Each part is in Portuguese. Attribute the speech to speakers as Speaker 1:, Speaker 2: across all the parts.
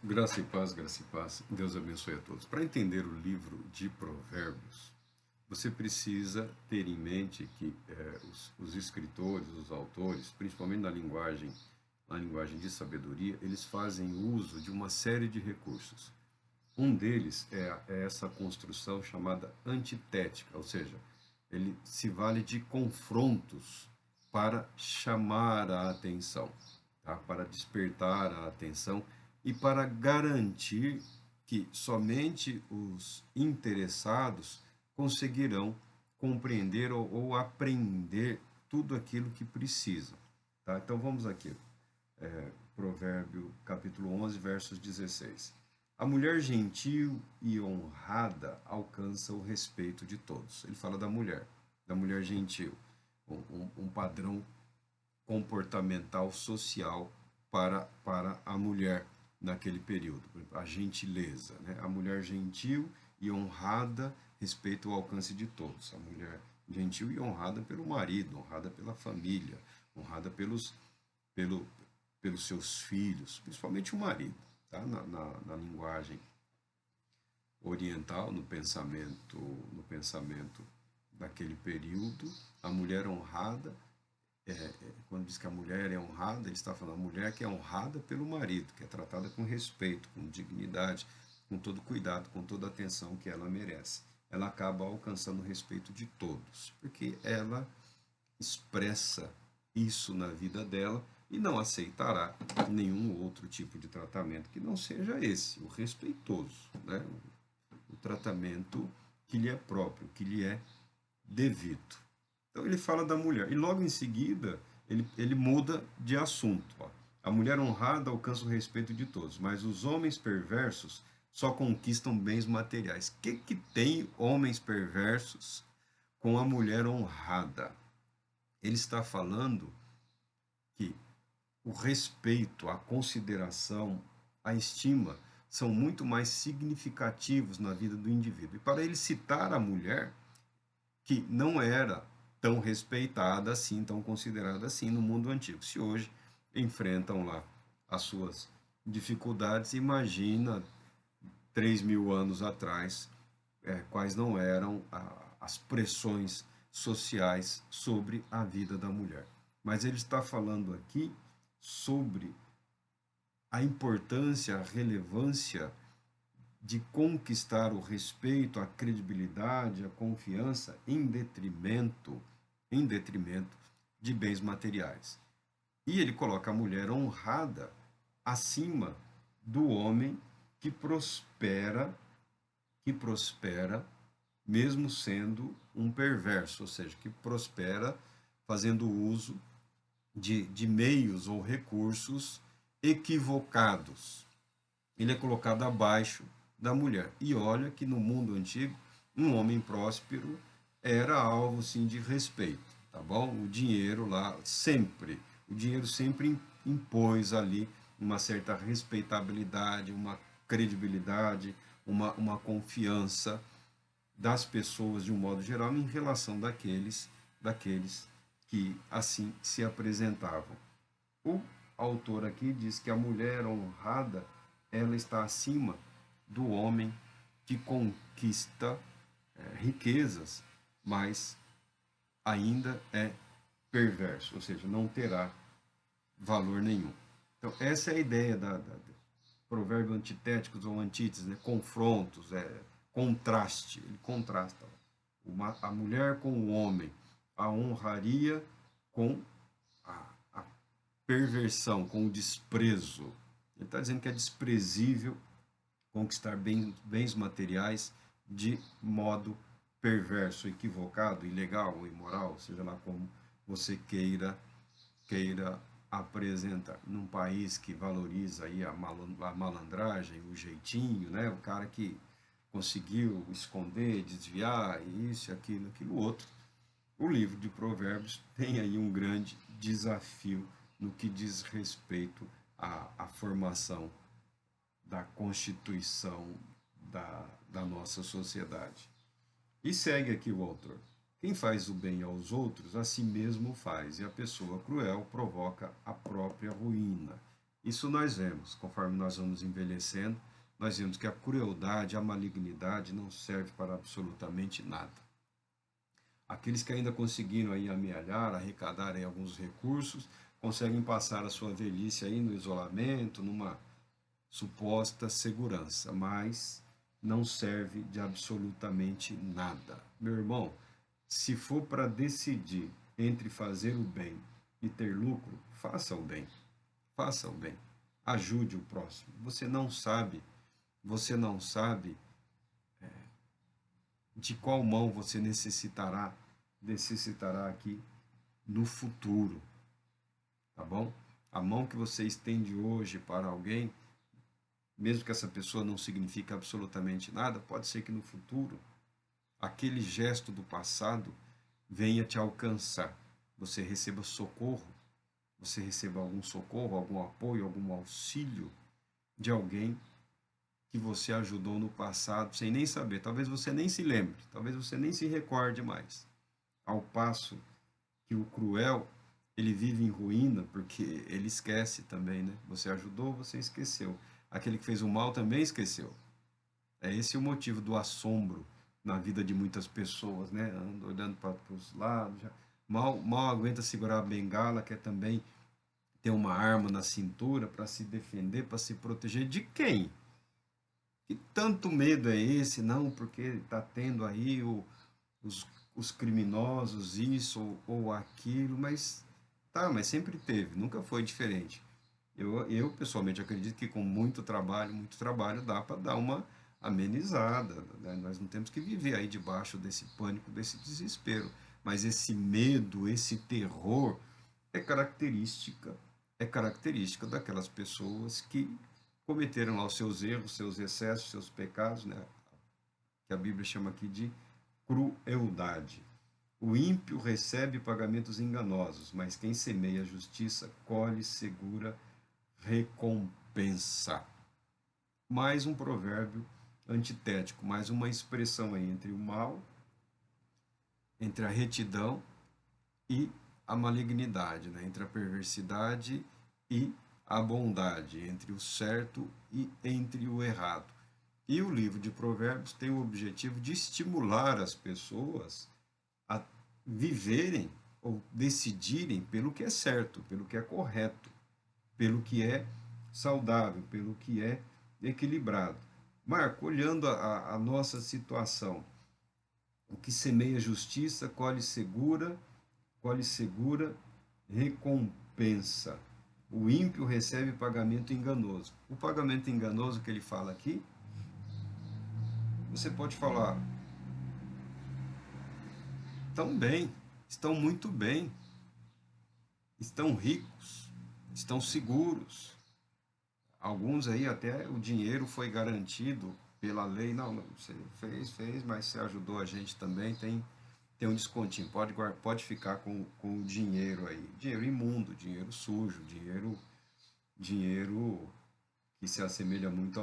Speaker 1: Graça e paz. Deus abençoe a todos. Para entender o livro de Provérbios, você precisa ter em mente que os escritores, os autores, principalmente na linguagem de sabedoria, eles fazem uso de uma série de recursos. Um deles é essa construção chamada antitética, ou seja, ele se vale de confrontos para chamar a atenção, tá? Para despertar a atenção e para garantir que somente os interessados conseguirão compreender ou aprender tudo aquilo que precisam. Tá? Então vamos aqui, Provérbio capítulo 11, versos 16. A mulher gentil e honrada alcança o respeito de todos. Ele fala da mulher gentil, um padrão comportamental social para a mulher naquele período, a gentileza, né? A mulher gentil e honrada respeita o alcance de todos. A mulher gentil e honrada pelo marido, honrada pela família, honrada pelo, pelos seus filhos, principalmente o marido, tá? Na linguagem oriental, no pensamento daquele período, a mulher honrada quando diz que a mulher é honrada, ele está falando a mulher que é honrada pelo marido, que é tratada com respeito, com dignidade, com todo cuidado, com toda a atenção que ela merece. Ela acaba alcançando o respeito de todos, porque ela expressa isso na vida dela e não aceitará nenhum outro tipo de tratamento que não seja esse, o respeitoso, né? O tratamento que lhe é próprio, que lhe é devido. Então ele fala da mulher. E logo em seguida, ele muda de assunto. Ó. A mulher honrada alcança o respeito de todos, mas os homens perversos só conquistam bens materiais. O que tem homens perversos com a mulher honrada? Ele está falando que o respeito, a consideração, a estima são muito mais significativos na vida do indivíduo. E para ele citar a mulher, que não era tão respeitada assim, tão considerada assim no mundo antigo. Se hoje enfrentam lá as suas dificuldades, imagina 3.000 anos atrás, quais não eram as pressões sociais sobre a vida da mulher. Mas ele está falando aqui sobre a importância, a relevância de conquistar o respeito, a credibilidade, a confiança em detrimento de bens materiais. E ele coloca a mulher honrada acima do homem que prospera mesmo sendo um perverso, ou seja, que prospera fazendo uso de meios ou recursos equivocados. Ele é colocado abaixo da mulher. E olha que no mundo antigo, um homem próspero era alvo sim de respeito, tá bom? O dinheiro sempre impôs ali uma certa respeitabilidade, uma credibilidade, uma confiança das pessoas de um modo geral em relação daqueles que assim se apresentavam. O autor aqui diz que a mulher honrada ela está acima do homem que conquista riquezas, mas ainda é perverso, ou seja, não terá valor nenhum. Então, essa é a ideia da provérbio antitéticos ou antíteses, né? Confrontos, contraste, ele contrasta a mulher com o homem, a honraria com a perversão, com o desprezo. Ele está dizendo que é desprezível conquistar bens materiais de modo perverso, equivocado, ilegal ou imoral, seja lá como você queira apresentar. Num país que valoriza aí a malandragem, o jeitinho, né? O cara que conseguiu esconder, desviar, isso, aquilo outro. O livro de Provérbios tem aí um grande desafio no que diz respeito à formação da constituição da nossa sociedade. E segue aqui o autor. Quem faz o bem aos outros, a si mesmo faz, e a pessoa cruel provoca a própria ruína. Isso nós vemos, conforme nós vamos envelhecendo, nós vemos que a crueldade, a malignidade não serve para absolutamente nada. Aqueles que ainda conseguiram aí amealhar, arrecadar aí alguns recursos, conseguem passar a sua velhice aí no isolamento, numa suposta segurança, mas não serve de absolutamente nada. Meu irmão, se for para decidir entre fazer o bem e ter lucro, faça o bem. Faça o bem. Ajude o próximo. Você não sabe de qual mão você necessitará aqui no futuro, tá bom? A mão que você estende hoje para alguém, mesmo que essa pessoa não signifique absolutamente nada, pode ser que no futuro aquele gesto do passado venha te alcançar. Você receba socorro, você receba algum socorro, algum apoio, algum auxílio de alguém que você ajudou no passado sem nem saber. Talvez você nem se lembre, talvez você nem se recorde mais. Ao passo que o cruel, ele vive em ruína porque ele esquece também, né? Você ajudou, você esqueceu. Aquele que fez o mal também esqueceu. É esse o motivo do assombro na vida de muitas pessoas, né? Anda olhando para os lados, já mal aguenta segurar a bengala, quer também ter uma arma na cintura para se defender, para se proteger de quem? Que tanto medo é esse? Não, porque está tendo aí os, os criminosos, isso ou aquilo, mas tá, mas sempre teve, nunca foi diferente. Eu pessoalmente acredito que com muito trabalho dá para dar uma amenizada, né? Nós não temos que viver aí debaixo desse pânico, desse desespero, mas esse medo, esse terror é característica daquelas pessoas que cometeram lá os seus erros, seus excessos, seus pecados, né? Que a Bíblia chama aqui de crueldade. O ímpio recebe pagamentos enganosos, mas quem semeia a justiça colhe segura recompensa. Mais um provérbio antitético, mais uma expressão aí entre o mal, entre a retidão e a malignidade, né? Entre a perversidade e a bondade, entre o certo e entre o errado. E o livro de Provérbios tem o objetivo de estimular as pessoas a viverem ou decidirem pelo que é certo, pelo que é correto, pelo que é saudável, pelo que é equilibrado. Marco, olhando a nossa situação, o que semeia justiça colhe segura recompensa. O ímpio recebe pagamento enganoso. O pagamento enganoso que ele fala aqui, você pode falar, estão bem, estão muito bem, estão ricos, estão seguros. Alguns aí até o dinheiro foi garantido pela lei. Não, você fez, mas você ajudou a gente também, tem um descontinho. Pode ficar com o dinheiro aí. Dinheiro imundo, dinheiro sujo, dinheiro que se assemelha muito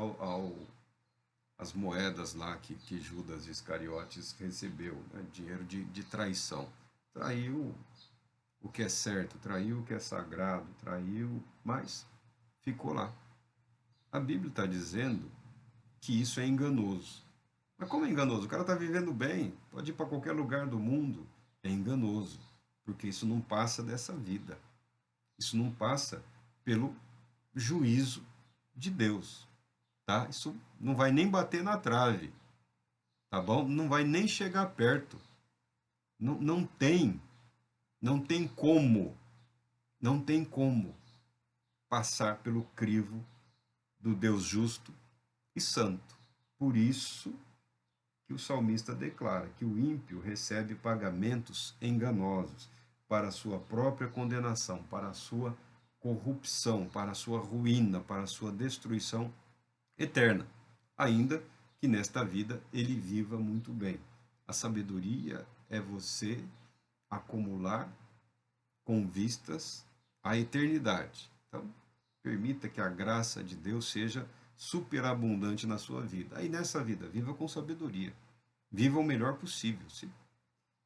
Speaker 1: às moedas lá que Judas Iscariotes recebeu, né? Dinheiro de traição. Traiu o que é certo, traiu o que é sagrado, traiu, mas ficou lá. A Bíblia está dizendo que isso é enganoso. Mas como é enganoso? O cara está vivendo bem, pode ir para qualquer lugar do mundo. É enganoso, porque isso não passa dessa vida. Isso não passa pelo juízo de Deus, tá? Isso não vai nem bater na trave, tá bom? Não vai nem chegar perto. Não tem como, não tem como passar pelo crivo do Deus justo e santo. Por isso que o salmista declara que o ímpio recebe pagamentos enganosos para a sua própria condenação, para a sua corrupção, para a sua ruína, para a sua destruição eterna, ainda que nesta vida ele viva muito bem. A sabedoria é você acumular com vistas à eternidade. Então, permita que a graça de Deus seja superabundante na sua vida. Aí nessa vida, viva com sabedoria. Viva o melhor possível.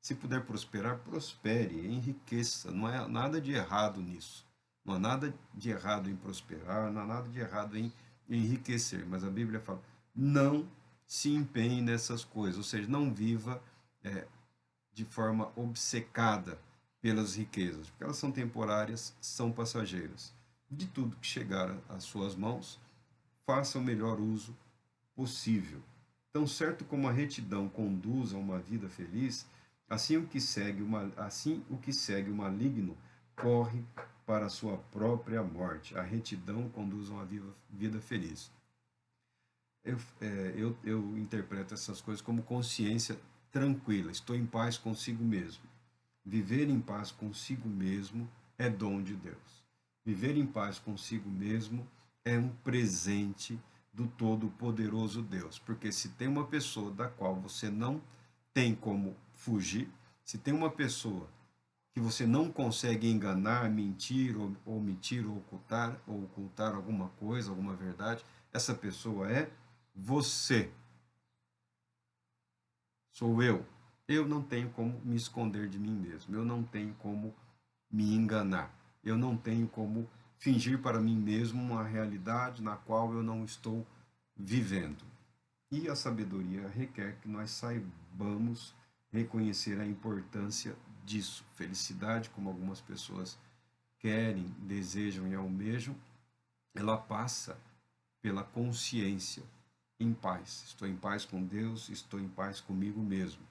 Speaker 1: Se puder prosperar, prospere, enriqueça. Não é nada de errado nisso. Não há nada de errado em prosperar, não há nada de errado em enriquecer, mas a Bíblia fala, não se empenhe nessas coisas, ou seja, não viva de forma obcecada pelas riquezas, porque elas são temporárias, são passageiras. De tudo que chegar às suas mãos, faça o melhor uso possível. Tão certo como a retidão conduz a uma vida feliz, assim o que segue o maligno corre para a sua própria morte. A retidão conduz a uma vida feliz. Eu interpreto essas coisas como consciência tranquila, estou em paz consigo mesmo. Viver em paz consigo mesmo é dom de Deus. Viver em paz consigo mesmo é um presente do Todo-Poderoso Deus. Porque se tem uma pessoa da qual você não tem como fugir, se tem uma pessoa que você não consegue enganar, mentir, omitir ou ocultar alguma coisa, alguma verdade, essa pessoa é você. Sou eu. Eu não tenho como me esconder de mim mesmo. Eu não tenho como me enganar. Eu não tenho como fingir para mim mesmo uma realidade na qual eu não estou vivendo. E a sabedoria requer que nós saibamos reconhecer a importância disso. Felicidade, como algumas pessoas querem, desejam e almejam, ela passa pela consciência em paz. Estou em paz com Deus, estou em paz comigo mesmo.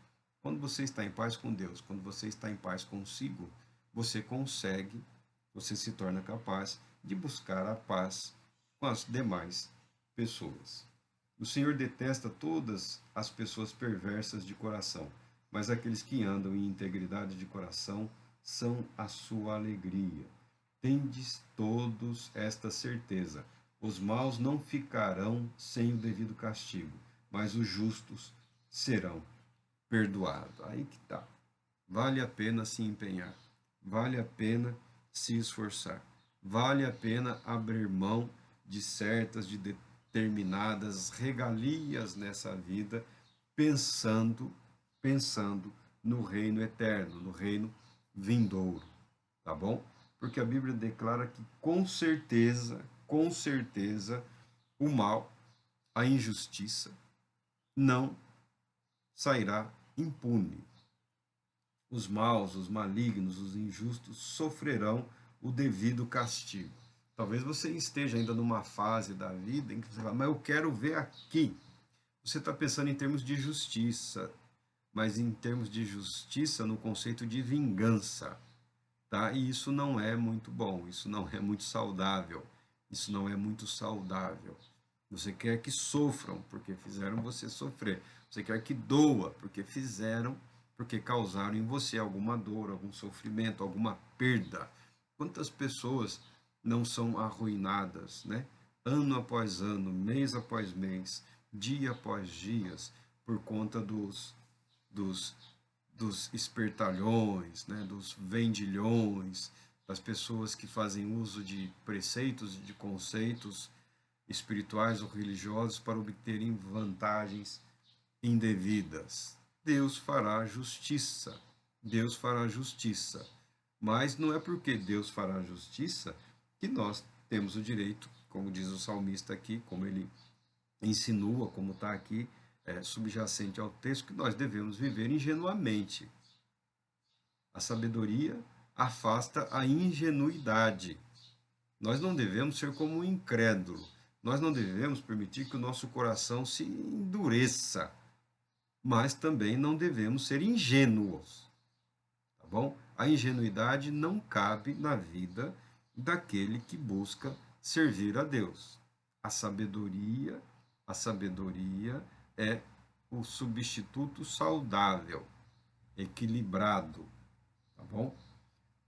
Speaker 1: Quando você está em paz com Deus, quando você está em paz consigo, você se torna capaz de buscar a paz com as demais pessoas. O Senhor detesta todas as pessoas perversas de coração, mas aqueles que andam em integridade de coração são a sua alegria. Tendes todos esta certeza: os maus não ficarão sem o devido castigo, mas os justos serão perdoados. Aí que tá. Vale a pena se empenhar, vale a pena se esforçar, vale a pena abrir mão de de determinadas regalias nessa vida, pensando no reino eterno, no reino vindouro, tá bom? Porque a Bíblia declara que com certeza, o mal, a injustiça, não sairá impune. Os maus, os malignos, os injustos sofrerão o devido castigo. Talvez você esteja ainda numa fase da vida em que você fala, mas eu quero ver aqui. Você está pensando em termos de justiça, mas em termos de justiça no conceito de vingança, tá? E isso não é muito bom, isso não é muito saudável, isso não é muito saudável. Você quer que sofram, porque fizeram você sofrer. Você quer que doa, porque causaram em você alguma dor, algum sofrimento, alguma perda. Quantas pessoas não são arruinadas, né? Ano após ano, mês após mês, dia após dias, por conta dos, dos espertalhões, né? Dos vendilhões, das pessoas que fazem uso de preceitos e de conceitos espirituais ou religiosos para obterem vantagens indevidas. Deus fará justiça. Deus fará justiça. Mas não é porque Deus fará justiça que nós temos o direito, como diz o salmista aqui, como ele insinua, como está aqui, subjacente ao texto, que nós devemos viver ingenuamente. A sabedoria afasta a ingenuidade. Nós não devemos ser como um incrédulo. Nós não devemos permitir que o nosso coração se endureça, mas também não devemos ser ingênuos, tá bom? A ingenuidade não cabe na vida daquele que busca servir a Deus. A sabedoria é o substituto saudável, equilibrado, tá bom?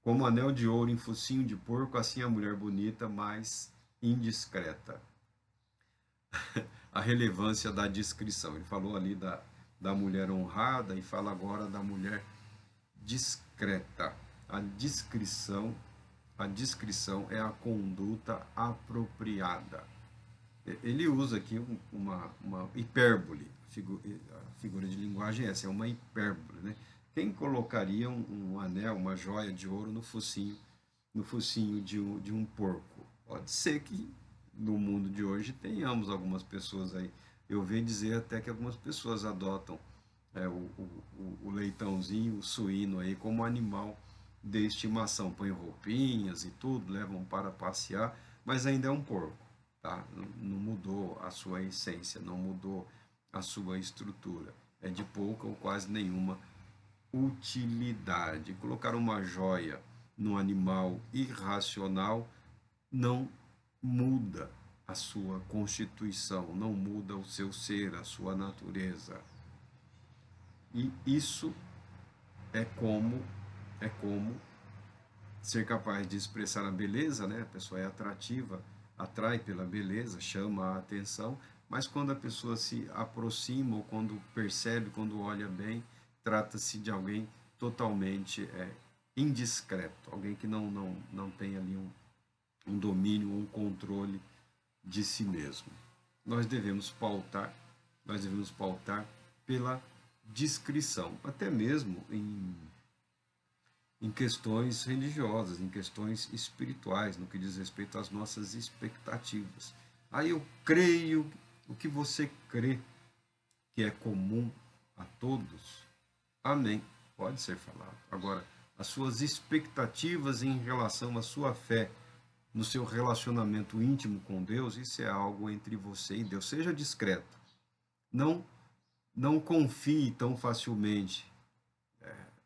Speaker 1: Como anel de ouro em focinho de porco, assim a mulher bonita, mas indiscreta. A relevância da discrição. Ele falou ali da mulher honrada e fala agora da mulher discreta. A discrição é a conduta apropriada. Ele usa aqui uma hipérbole. A figura de linguagem é essa, é uma hipérbole, né? Quem colocaria um anel, uma joia de ouro no focinho no focinho de um porco. Pode ser que no mundo de hoje tenhamos algumas pessoas aí. Eu ouvi dizer até que algumas pessoas adotam o leitãozinho, o suíno aí como animal de estimação. Põem roupinhas e tudo, levam para passear, mas ainda é um porco, tá? Não mudou a sua essência, não mudou a sua estrutura. É de pouca ou quase nenhuma utilidade. Colocar uma joia num animal irracional não muda a sua constituição, não muda o seu ser, a sua natureza. E isso é como ser capaz de expressar a beleza, né? A pessoa é atrativa, atrai pela beleza, chama a atenção, mas quando a pessoa se aproxima ou quando percebe, quando olha bem, trata-se de alguém totalmente indiscreto, alguém que não tem ali um domínio, um controle de si mesmo. Nós devemos pautar, nós devemos pautar pela discrição, até mesmo em questões religiosas, em questões espirituais, no que diz respeito às nossas expectativas. Aí eu creio o que você crê que é comum a todos. Amém. Pode ser falado. Agora, as suas expectativas em relação à sua fé, no seu relacionamento íntimo com Deus, isso é algo entre você e Deus. Seja discreto. Não, não confie tão facilmente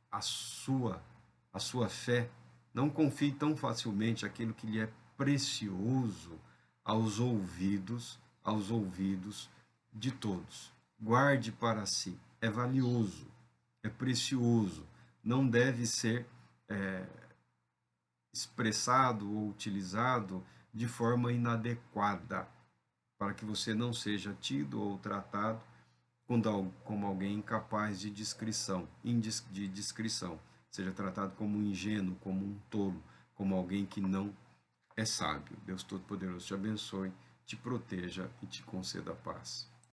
Speaker 1: a sua a sua fé. Não confie tão facilmente aquilo que lhe é precioso aos ouvidos de todos. Guarde para si. É valioso, é precioso. Não deve ser expressado ou utilizado de forma inadequada, para que você não seja tido ou tratado como alguém incapaz de discrição, seja tratado como um ingênuo, como um tolo, como alguém que não é sábio. Deus Todo-Poderoso te abençoe, te proteja e te conceda paz.